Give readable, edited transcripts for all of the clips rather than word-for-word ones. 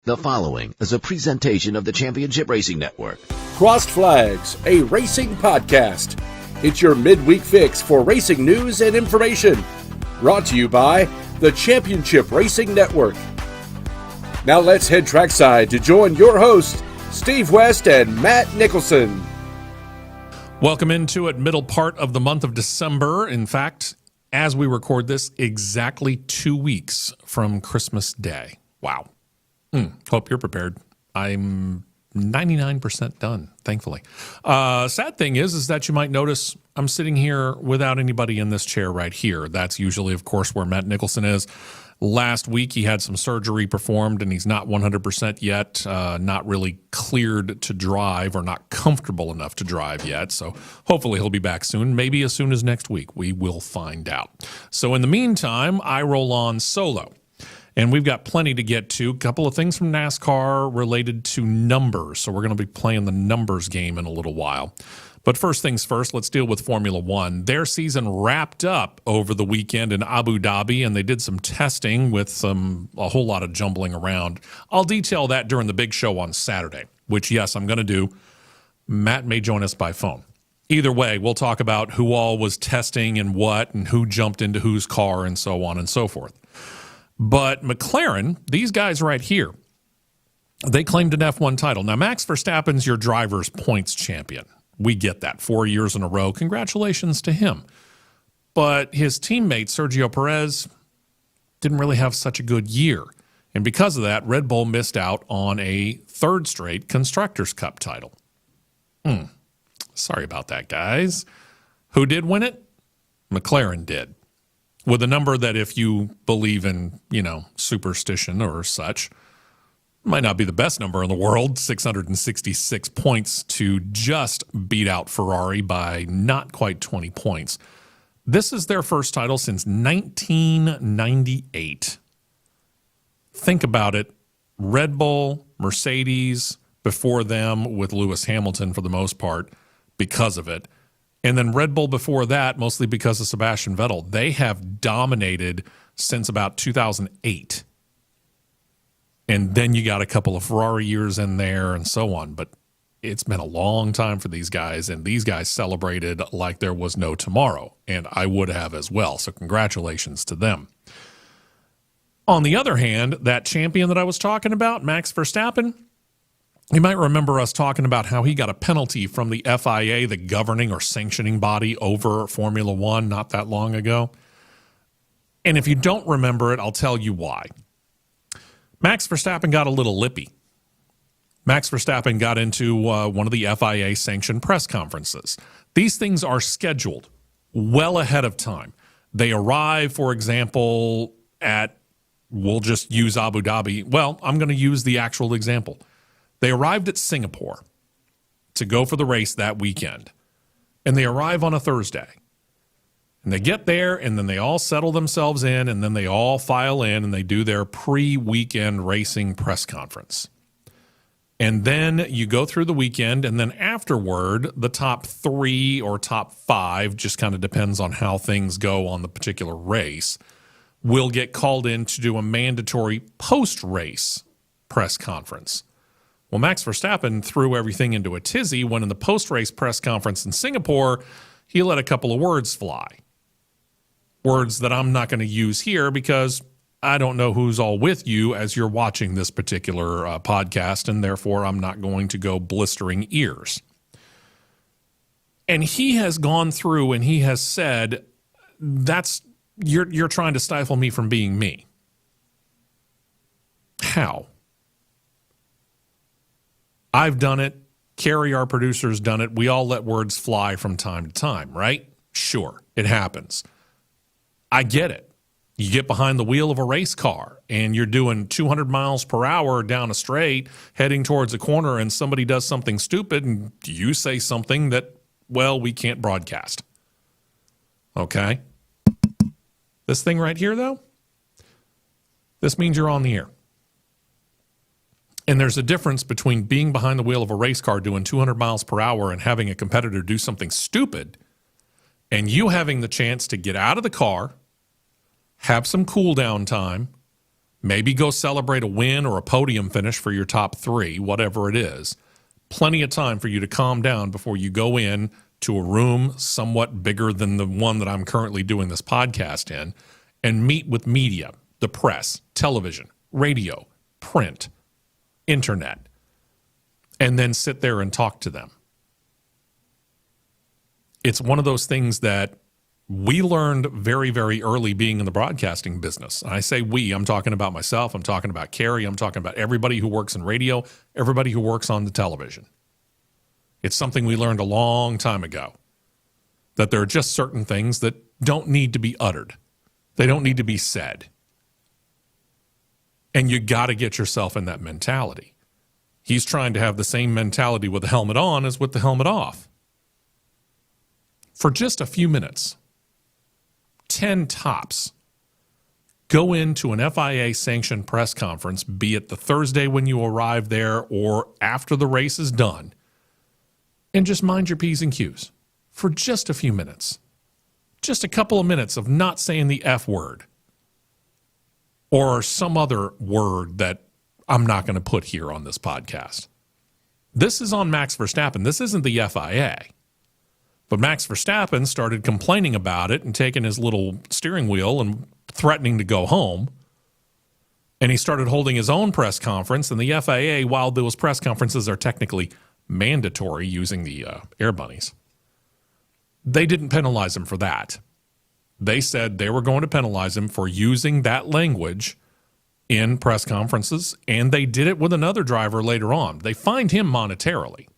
The following is a presentation of the Championship Racing Network. Crossed Flags, a racing podcast. It's your midweek fix for racing news and information. Brought to you by the Championship Racing Network. Now let's head trackside to join your hosts, Steve West and Matt Nicholson. Welcome into it, middle part of the month of December. In fact, as we record this, exactly 2 weeks from Christmas Day. Wow. Hope you're prepared. I'm 99% done, thankfully. Sad thing is that you might notice I'm sitting here without anybody in this chair right here. That's usually, of course, where Matt Nicholson is. Last week, he had some surgery performed, and he's not 100% yet, not really cleared to drive or not comfortable enough to drive yet. So hopefully he'll be back soon, maybe as soon as next week. We will find out. So in the meantime, I roll on solo. And we've got plenty to get to. A couple of things from NASCAR related to numbers. So we're going to be playing the numbers game in a little while. But first things first, let's deal with Formula One. Their season wrapped up over the weekend in Abu Dhabi, and they did some testing with a whole lot of jumbling around. I'll detail that during the big show on Saturday, which, yes, I'm going to do. Matt may join us by phone. Either way, we'll talk about who all was testing and what, and who jumped into whose car, and so on and so forth. But McLaren, these guys right here, they claimed an F1 title. Now, Max Verstappen's your driver's points champion. We get that 4 years in a row. Congratulations to him. But his teammate, Sergio Perez, didn't really have such a good year. And because of that, Red Bull missed out on a third straight Constructors' Cup title. Sorry about that, guys. Who did win it? McLaren did. With a number that, if you believe in, superstition or such, might not be the best number in the world, 666 points to just beat out Ferrari by not quite 20 points. This is their first title since 1998. Think about it. Red Bull, Mercedes, before them with Lewis Hamilton for the most part because of it. And then Red Bull before that, mostly because of Sebastian Vettel. They have dominated since about 2008. And then you got a couple of Ferrari years in there and so on. But it's been a long time for these guys, and these guys celebrated like there was no tomorrow. And I would have as well. So congratulations to them. On the other hand, that champion that I was talking about, Max Verstappen, you might remember us talking about how he got a penalty from the FIA, the governing or sanctioning body over Formula One, not that long ago. And if you don't remember it, I'll tell you why. Max Verstappen got a little lippy. Max Verstappen got into one of the FIA-sanctioned press conferences. These things are scheduled well ahead of time. They arrive, for example, we'll just use Abu Dhabi. Well, I'm going to use the actual example. They arrived at Singapore to go for the race that weekend, and they arrive on a Thursday. And they get there, and then they all settle themselves in, and then they all file in, and they do their pre-weekend racing press conference. And then you go through the weekend, and then afterward, the top 3 or top 5, just kind of depends on how things go on the particular race, will get called in to do a mandatory post-race press conference. Well, Max Verstappen threw everything into a tizzy when in the post-race press conference in Singapore, he let a couple of words fly. Words that I'm not going to use here because I don't know who's all with you as you're watching this particular podcast, and therefore I'm not going to go blistering ears. And he has gone through and he has said, you're trying to stifle me from being me. How? I've done it. Carrie, our producer's done it. We all let words fly from time to time, right? Sure, it happens. I get it. You get behind the wheel of a race car and you're doing 200 miles per hour down a straight, heading towards a corner, and somebody does something stupid and you say something that, well, we can't broadcast. Okay? This thing right here, though, this means you're on the air. And there's a difference between being behind the wheel of a race car doing 200 miles per hour and having a competitor do something stupid, and you having the chance to get out of the car, have some cool down time, Maybe go celebrate a win or a podium finish for your top 3, whatever it is. Plenty of time for you to calm down before you go in to a room somewhat bigger than the one that I'm currently doing this podcast in and meet with media, the press, television, radio, print, internet, and then sit there and talk to them. It's one of those things that we learned very, very early being in the broadcasting business. And I say we, I'm talking about myself, I'm talking about Carrie, I'm talking about everybody who works in radio, everybody who works on the television. It's something we learned a long time ago, that there are just certain things that don't need to be uttered. They don't need to be said. And you got to get yourself in that mentality. He's trying to have the same mentality with the helmet on as with the helmet off. For just a few minutes, 10 tops, go into an FIA-sanctioned press conference, be it the Thursday when you arrive there or after the race is done, and just mind your P's and Q's for just a few minutes. Just a couple of minutes of not saying the F word or some other word that I'm not going to put here on this podcast. This is on Max Verstappen. This isn't the FIA. But Max Verstappen started complaining about it and taking his little steering wheel and threatening to go home. And he started holding his own press conference. And the FIA, while those press conferences are technically mandatory using the Air Bunnies, they didn't penalize him for that. They said they were going to penalize him for using that language in press conferences, and they did it with another driver later on. They fined him monetarily.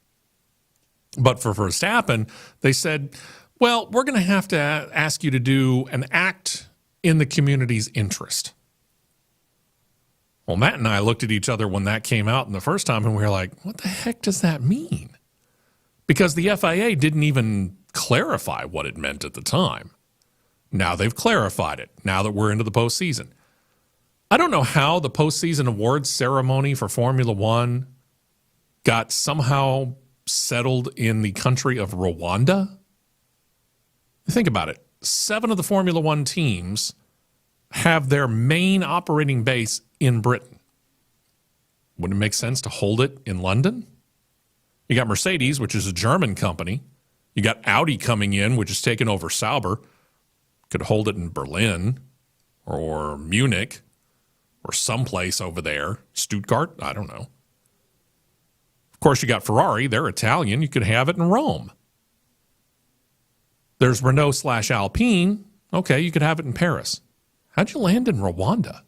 But for Verstappen, they said, well, we're going to have to ask you to do an act in the community's interest. Well, Matt and I looked at each other when that came out in the first time, and we were like, what the heck does that mean? Because the FIA didn't even clarify what it meant at the time. Now they've clarified it, now that we're into the postseason. I don't know how the postseason awards ceremony for Formula One got somehow settled in the country of Rwanda. Think about it. 7 of the Formula One teams have their main operating base in Britain. Wouldn't it make sense to hold it in London? You got Mercedes, which is a German company. You got Audi coming in, which is taking over Sauber. Could hold it in Berlin or Munich or someplace over there. Stuttgart? I don't know. Of course, you got Ferrari. They're Italian. You could have it in Rome. There's Renault/Alpine. Okay, you could have it in Paris. How'd you land in Rwanda?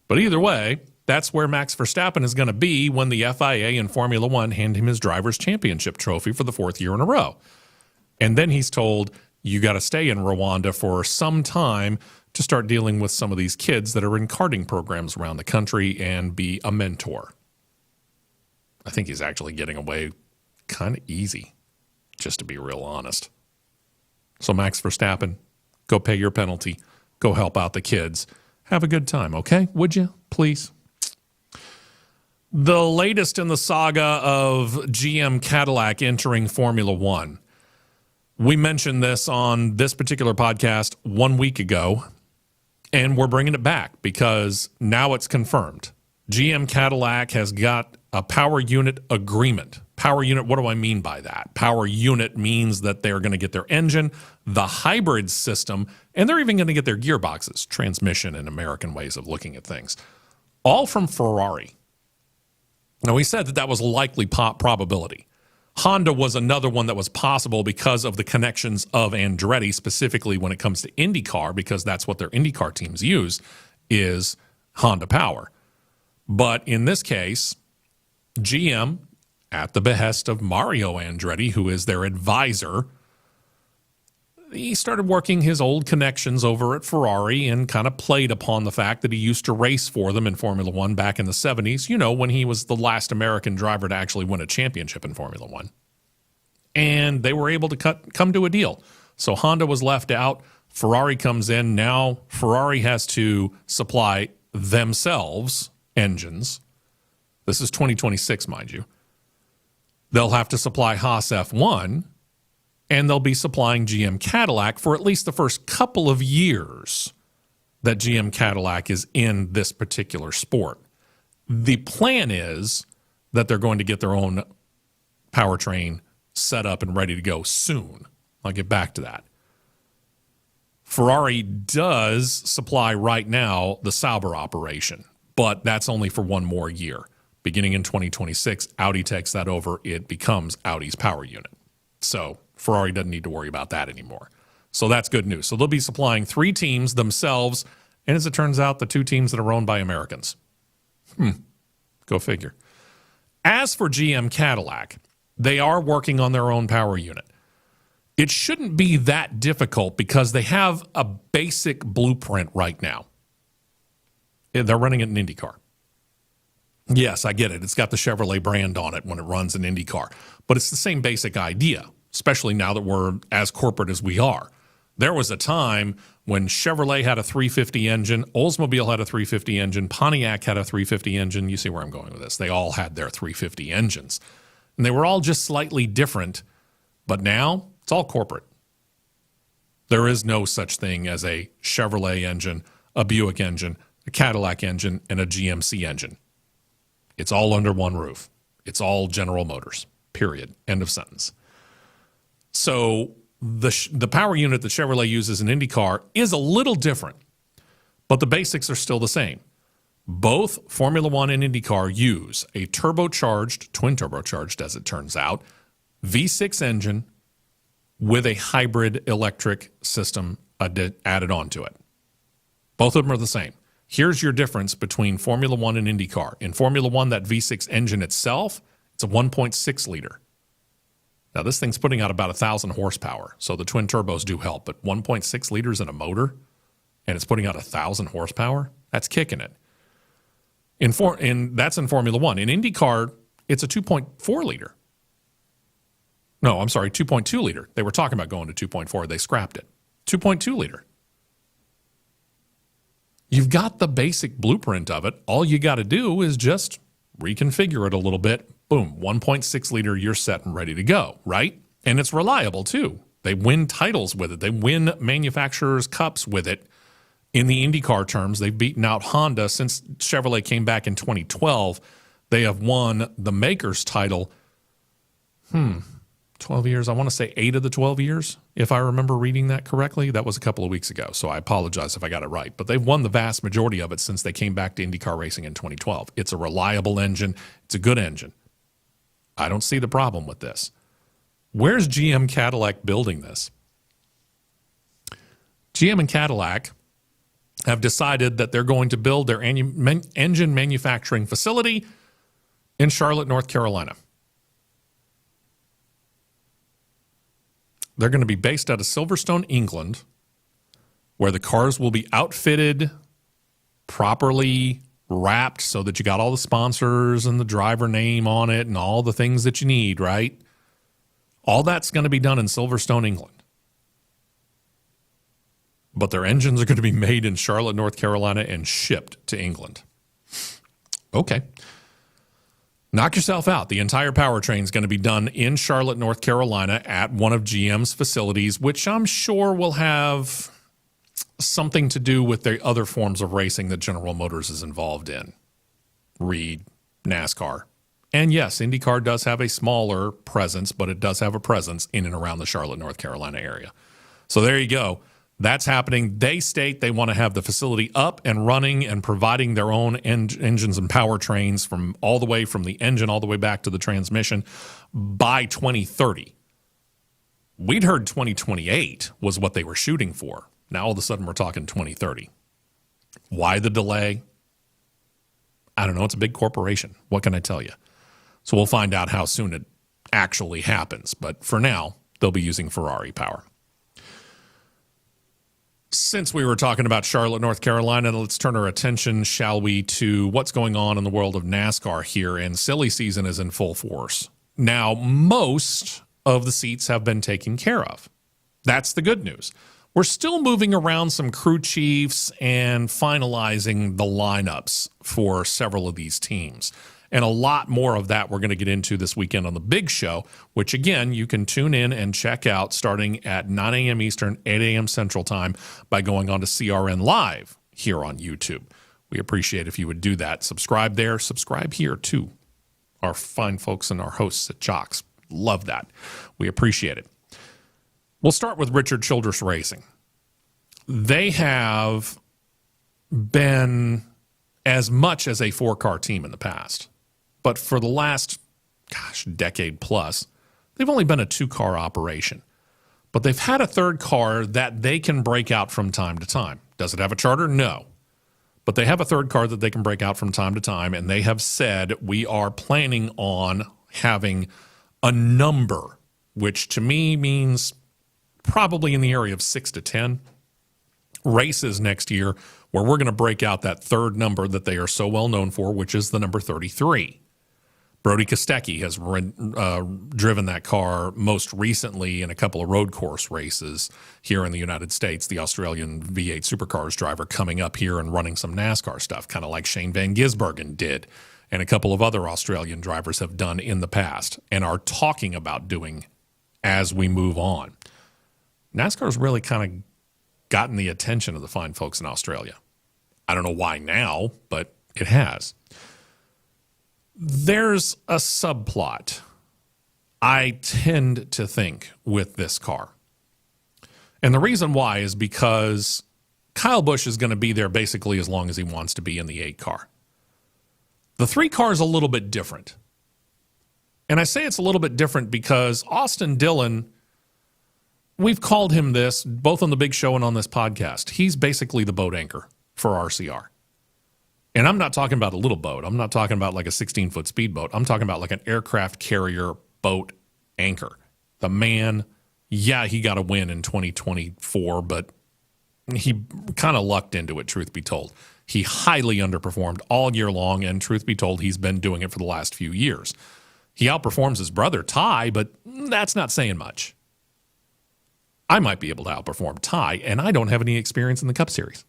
But either way, that's where Max Verstappen is going to be when the FIA and Formula One hand him his driver's championship trophy for the 4th year in a row. And then he's told, you got to stay in Rwanda for some time to start dealing with some of these kids that are in karting programs around the country and be a mentor. I think he's actually getting away kind of easy, just to be real honest. So Max Verstappen, go pay your penalty. Go help out the kids. Have a good time, okay? Would you, please? The latest in the saga of GM Cadillac entering Formula One. We mentioned this on this particular podcast 1 week ago, and we're bringing it back because now it's confirmed. GM Cadillac has got a power unit agreement. Power unit, what do I mean by that? Power unit means that they're going to get their engine, the hybrid system, and they're even going to get their gearboxes, transmission, and American ways of looking at things, all from Ferrari. Now, we said that that was a likely probability. Honda was another one that was possible because of the connections of Andretti, specifically when it comes to Indycar, because that's what their Indycar teams use, is Honda power. But in this case, GM, at the behest of Mario Andretti, who is their advisor, he started working his old connections over at Ferrari and kind of played upon the fact that he used to race for them in Formula One back in the 70s, you know, when he was the last American driver to actually win a championship in Formula One. And they were able to come to a deal. So Honda was left out. Ferrari comes in. Now Ferrari has to supply themselves engines. This is 2026, mind you. They'll have to supply Haas F1, and they'll be supplying GM Cadillac for at least the first couple of years that GM Cadillac is in this particular sport. The plan is that they're going to get their own powertrain set up and ready to go soon. I'll get back to that. Ferrari does supply right now the Sauber operation, but that's only for one more year. Beginning in 2026, Audi takes that over. It becomes Audi's power unit. So Ferrari doesn't need to worry about that anymore. So that's good news. So they'll be supplying 3 teams themselves, and as it turns out, the 2 teams that are owned by Americans. Go figure. As for GM Cadillac, they are working on their own power unit. It shouldn't be that difficult because they have a basic blueprint right now. They're running it in Indycar. Yes, I get it. It's got the Chevrolet brand on it when it runs in Indycar. But it's the same basic idea, especially now that we're as corporate as we are. There was a time when Chevrolet had a 350 engine, Oldsmobile had a 350 engine, Pontiac had a 350 engine. You see where I'm going with this. They all had their 350 engines. And they were all just slightly different. But now it's all corporate. There is no such thing as a Chevrolet engine, a Buick engine, a Cadillac engine, and a GMC engine. It's all under one roof. It's all General Motors, period. End of sentence. So the power unit that Chevrolet uses in IndyCar is a little different, but the basics are still the same. Both Formula One and IndyCar use a turbocharged, twin turbocharged as it turns out, V6 engine with a hybrid electric system added onto it. Both of them are the same. Here's your difference between Formula One and IndyCar. In Formula One, that V6 engine itself, it's a 1.6 liter. Now, this thing's putting out about 1,000 horsepower, so the twin turbos do help, but 1.6 liters in a motor, and it's putting out 1,000 horsepower? That's kicking it. That's in Formula One. In IndyCar, it's a 2.4 liter. No, I'm sorry, 2.2 liter. They were talking about going to 2.4. They scrapped it. 2.2 liter. You've got the basic blueprint of it. All you got to do is just reconfigure it a little bit. Boom, 1.6 liter, you're set and ready to go, right? And it's reliable, too. They win titles with it. They win manufacturers' cups with it. In the IndyCar terms, they've beaten out Honda. Since Chevrolet came back in 2012, they have won the Makers title, 12 years. I want to say 8 of the 12 years, if I remember reading that correctly. That was a couple of weeks ago, so I apologize if I got it right. But they've won the vast majority of it since they came back to IndyCar racing in 2012. It's a reliable engine. It's a good engine. I don't see the problem with this. Where's GM Cadillac building this? GM and Cadillac have decided that they're going to build their engine manufacturing facility in Charlotte, North Carolina. They're going to be based out of Silverstone, England, where the cars will be outfitted, properly wrapped so that you got all the sponsors and the driver name on it and all the things that you need, right? All that's going to be done in Silverstone, England. But their engines are going to be made in Charlotte, North Carolina and shipped to England. Okay. Knock yourself out. The entire powertrain is going to be done in Charlotte, North Carolina at one of GM's facilities, which I'm sure will have something to do with the other forms of racing that General Motors is involved in. Reed, NASCAR. And yes, IndyCar does have a smaller presence, but it does have a presence in and around the Charlotte, North Carolina area. So there you go. That's happening. They state they want to have the facility up and running and providing their own engines and powertrains from all the way from the engine all the way back to the transmission by 2030. We'd heard 2028 was what they were shooting for. Now all of a sudden we're talking 2030. Why the delay? I don't know. It's a big corporation. What can I tell you? So we'll find out how soon it actually happens. But for now, they'll be using Ferrari power. Since we were talking about Charlotte, North Carolina, let's turn our attention, shall we, to what's going on in the world of NASCAR here. And silly season is in full force. Now, most of the seats have been taken care of. That's the good news. We're still moving around some crew chiefs and finalizing the lineups for several of these teams. And a lot more of that we're going to get into this weekend on the big show, which, again, you can tune in and check out starting at 9 a.m. Eastern, 8 a.m. Central Time by going on to CRN Live here on YouTube. We appreciate if you would do that. Subscribe there. Subscribe here, too. Our fine folks and our hosts at Jocks. Love that. We appreciate it. We'll start with Richard Childress Racing. They have been as much as a four-car team in the past. But for the last, decade plus, they've only been a two-car operation. But they've had a third car that they can break out from time to time. Does it have a charter? No. But they have a third car that they can break out from time to time, and they have said we are planning on having a number, which to me means probably in the area of 6 to 10 races next year where we're going to break out that third number that they are so well known for, which is the number 33. Brody Kostecki has driven that car most recently in a couple of road course races here in the United States. The Australian V8 Supercars driver coming up here and running some NASCAR stuff, kind of like Shane Van Gisbergen did, and a couple of other Australian drivers have done in the past and are talking about doing as we move on. NASCAR's really kind of gotten the attention of the fine folks in Australia. I don't know why now, but it has. There's a subplot, I tend to think, with this car. And the reason why is because Kyle Busch is going to be there basically as long as he wants to be in the 8 car. The 3 car is a little bit different. And I say it's a little bit different because Austin Dillon, we've called him this, both on the Big Show and on this podcast. He's basically the boat anchor for RCR. And I'm not talking about a little boat. I'm not talking about like a 16-foot speedboat. I'm talking about like an aircraft carrier boat anchor. The man, yeah, he got a win in 2024, but he kind of lucked into it, truth be told. He highly underperformed all year long, and truth be told, he's been doing it for the last few years. He outperforms his brother, Ty, but that's not saying much. I might be able to outperform Ty, and I don't have any experience in the Cup Series.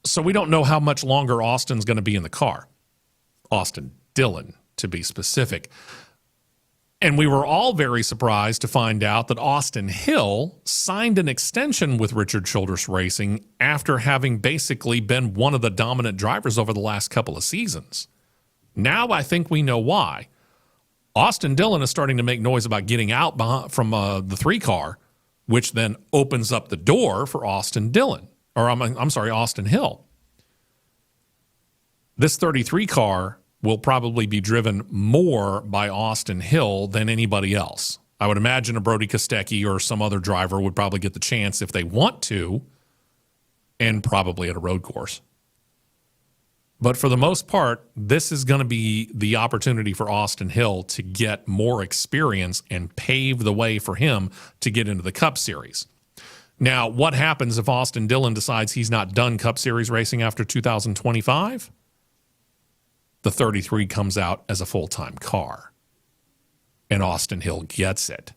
So we don't know how much longer Austin's going to be in the car. Austin Dillon, to be specific. And we were all very surprised to find out that Austin Hill signed an extension with Richard Childress Racing after having basically been one of the dominant drivers over the last couple of seasons. Now I think we know why. Austin Dillon is starting to make noise about getting out from the 3 car, which then opens up the door for Austin Dillon. Or Austin Hill. This 33 car will probably be driven more by Austin Hill than anybody else. I would imagine a Brody Kostecki or some other driver would probably get the chance if they want to, and probably at a road course. But for the most part, this is going to be the opportunity for Austin Hill to get more experience and pave the way for him to get into the Cup Series. Now, what happens if Austin Dillon decides he's not done Cup Series racing after 2025? The 33 comes out as a full-time car, and Austin Hill gets it.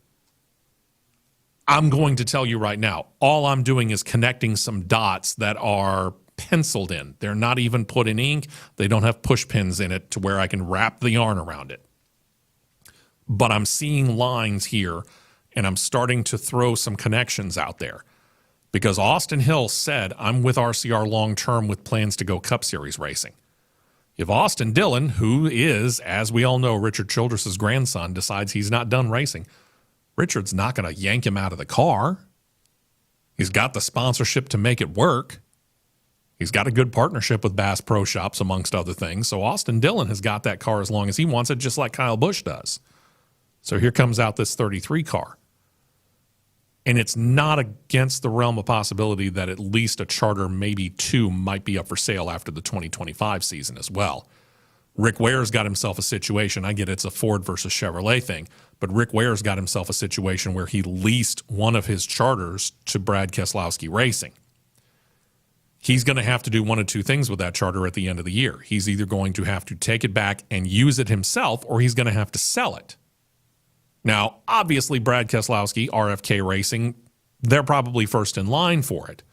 I'm going to tell you right now, all I'm doing is connecting some dots that are penciled in. They're not even put in ink. They don't have push pins in it to where I can wrap the yarn around it. But I'm seeing lines here, and I'm starting to throw some connections out there. Because Austin Hill said, I'm with RCR long-term with plans to go Cup Series racing. If Austin Dillon, who is, as we all know, Richard Childress' grandson, decides he's not done racing, Richard's not going to yank him out of the car. He's got the sponsorship to make it work. He's got a good partnership with Bass Pro Shops, amongst other things. So Austin Dillon has got that car as long as he wants it, just like Kyle Busch does. So here comes out this 33 car. And it's not against the realm of possibility that at least a charter, maybe 2, might be up for sale after the 2025 season as well. Rick Ware's got himself a situation. I get it's a Ford versus Chevrolet thing, but Rick Ware's got himself a situation where he leased one of his charters to Brad Keselowski Racing. He's going to have to do one of 2 things with that charter at the end of the year. He's either going to have to take it back and use it himself, or he's going to have to sell it. Now, obviously, Brad Keselowski, RFK Racing, they're probably first in line for it.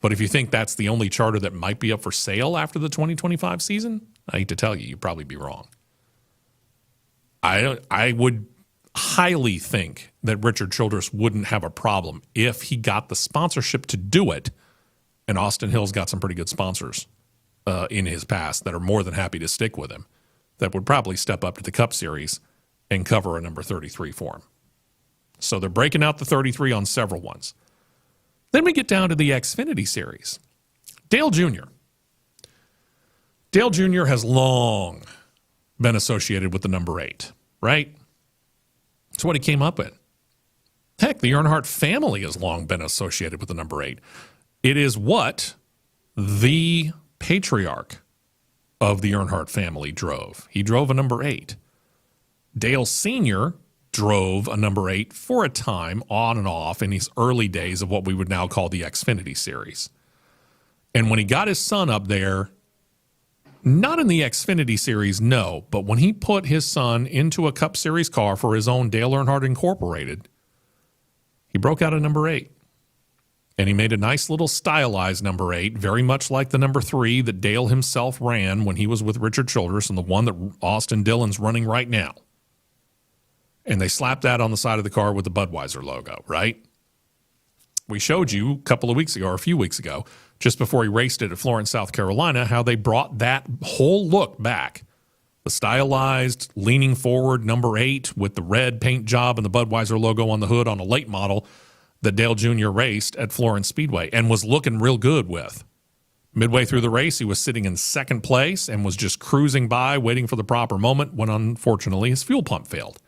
But if you think that's the only charter that might be up for sale after the 2025 season, I hate to tell you, you'd probably be wrong. I would highly think that Richard Childress wouldn't have a problem if he got the sponsorship to do it And Austin Hill's got some pretty good sponsors in his past that are more than happy to stick with him, that would probably step up to the Cup Series and cover a number 33 for him. So they're breaking out the 33 on several ones. Then we get down to the Xfinity Series. Dale Jr. Dale Jr. has long been associated with the number 8, right? That's what he came up with. Heck, the Earnhardt family has long been associated with the number 8. It is what the patriarch of the Earnhardt family drove. He drove a number 8. Dale Sr. drove a number 8 for a time, on and off, in his early days of what we would now call the Xfinity Series. And when he got his son up there, not in the Xfinity Series, no, but when he put his son into a Cup Series car for his own Dale Earnhardt Incorporated, he broke out a number 8. And he made a nice little stylized number 8, very much like the number 3 that Dale himself ran when he was with Richard Childress and the one that Austin Dillon's running right now. And they slapped that on the side of the car with the Budweiser logo, right? We showed you a couple of weeks ago, or a few weeks ago, just before he raced it at Florence, South Carolina, how they brought that whole look back. The stylized, leaning forward number 8 with the red paint job and the Budweiser logo on the hood on a late model that Dale Jr. raced at Florence Speedway and was looking real good with. Midway through the race, he was sitting in second place and was just cruising by, waiting for the proper moment when, unfortunately, his fuel pump failed.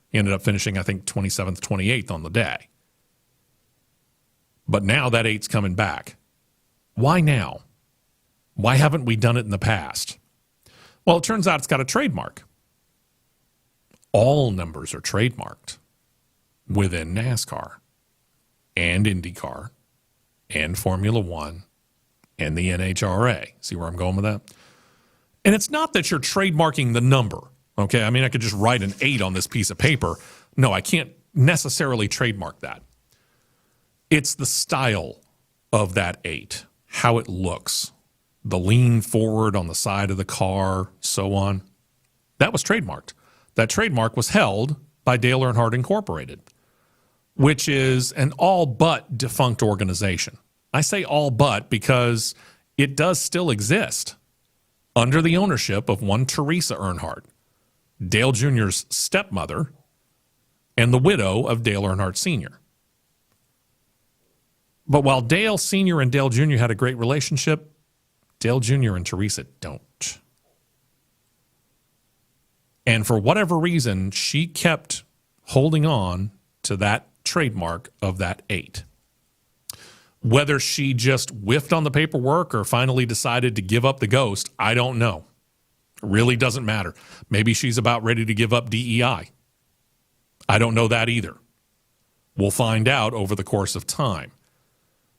He ended up finishing, I think, 27th, 28th on the day. But now that 8's coming back. Why now? Why haven't we done it in the past? Well, it turns out it's got a trademark. All numbers are trademarked within NASCAR and Indycar and Formula One and the NHRA. See where I'm going with that? And it's not that you're trademarking the number, okay? I mean, I could just write an 8 on this piece of paper. No, I can't necessarily trademark that. It's the style of that 8, how it looks, the lean forward on the side of the car, so on. That was trademarked. That trademark was held by Dale Earnhardt Incorporated, which is an all but defunct organization. I say all but because it does still exist under the ownership of one Teresa Earnhardt, Dale Jr.'s stepmother and the widow of Dale Earnhardt Sr. But while Dale Sr. and Dale Jr. had a great relationship, Dale Jr. and Teresa don't. And for whatever reason, she kept holding on to that trademark of that 8. Whether she just whiffed on the paperwork or finally decided to give up the ghost, I don't know. It really doesn't matter. Maybe she's about ready to give up DEI. I don't know that either. We'll find out over the course of time.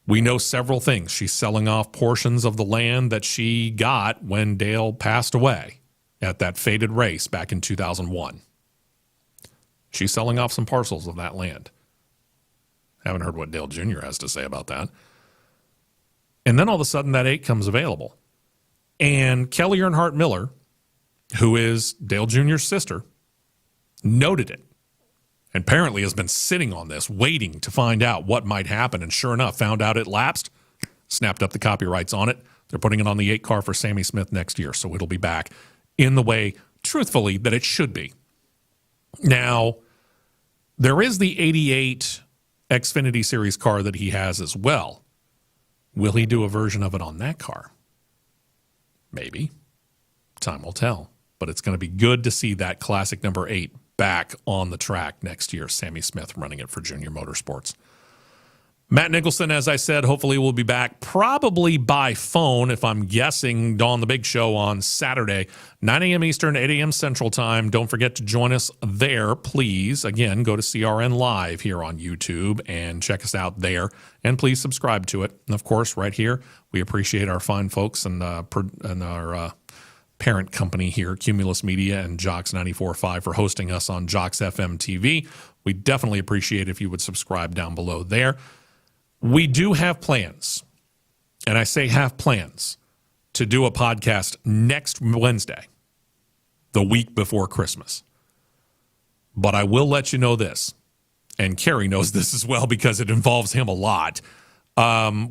We know several things. She's selling off portions of the land that she got when Dale passed away at that fated race back in 2001. She's selling off some parcels of that land. Haven't heard what Dale Jr. has to say about that. And then all of a sudden that 8 comes available. And Kelly Earnhardt Miller, who is Dale Jr.'s sister, noted it. And apparently has been sitting on this, waiting to find out what might happen. And sure enough, found out it lapsed, snapped up the copyrights on it. They're putting it on the 8 car for Sammy Smith next year. So it'll be back in the way, truthfully, that it should be. Now, there is the 88 Xfinity Series car that he has as well. Will he do a version of it on that car? Maybe. Time will tell. But it's going to be good to see that classic number 8 back on the track next year. Sammy Smith running it for Junior Motorsports. Matt Nicholson, as I said, hopefully will be back probably by phone, if I'm guessing, on the big show on Saturday, 9 a.m. Eastern, 8 a.m. Central Time. Don't forget to join us there, please. Again, go to CRN Live here on YouTube and check us out there. And please subscribe to it. And, of course, right here, we appreciate our fine folks and our parent company here, Cumulus Media and Jocks 94.5 for hosting us on Jocks FM TV. We definitely appreciate if you would subscribe down below there. We do have plans, and I say have plans, to do a podcast next Wednesday, the week before Christmas. But I will let you know this, and Kerry knows this as well because it involves him a lot.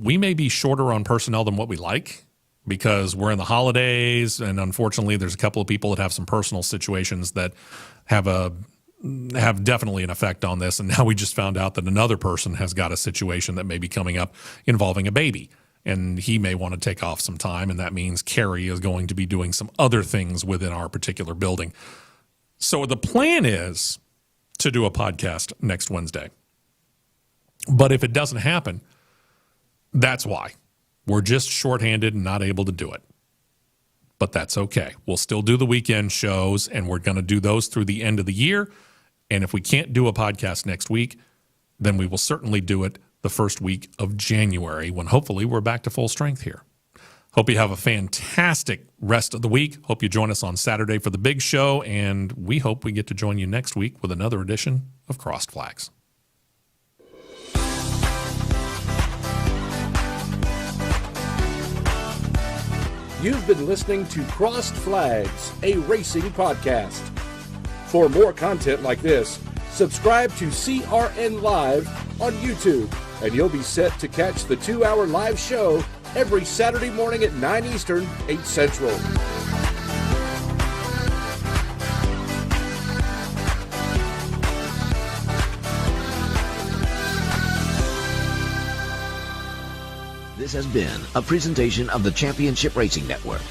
We may be shorter on personnel than what we like because we're in the holidays, and unfortunately, there's a couple of people that have some personal situations that have definitely an effect on this. And now we just found out that another person has got a situation that may be coming up involving a baby, and he may want to take off some time, and that means Carrie is going to be doing some other things within our particular building. So the plan is to do a podcast next Wednesday. But if it doesn't happen, that's why. We're just shorthanded and not able to do it. But that's okay. We'll still do the weekend shows, and we're going to do those through the end of the year. And if we can't do a podcast next week, then we will certainly do it the first week of January, when hopefully we're back to full strength here. Hope you have a fantastic rest of the week. Hope you join us on Saturday for the big show, and we hope we get to join you next week with another edition of Crossed Flags. You've been listening to Crossed Flags, a racing podcast. For more content like this, subscribe to CRN Live on YouTube, and you'll be set to catch the 2-hour live show every Saturday morning at 9 Eastern, 8 Central. This has been a presentation of the Championship Racing Network.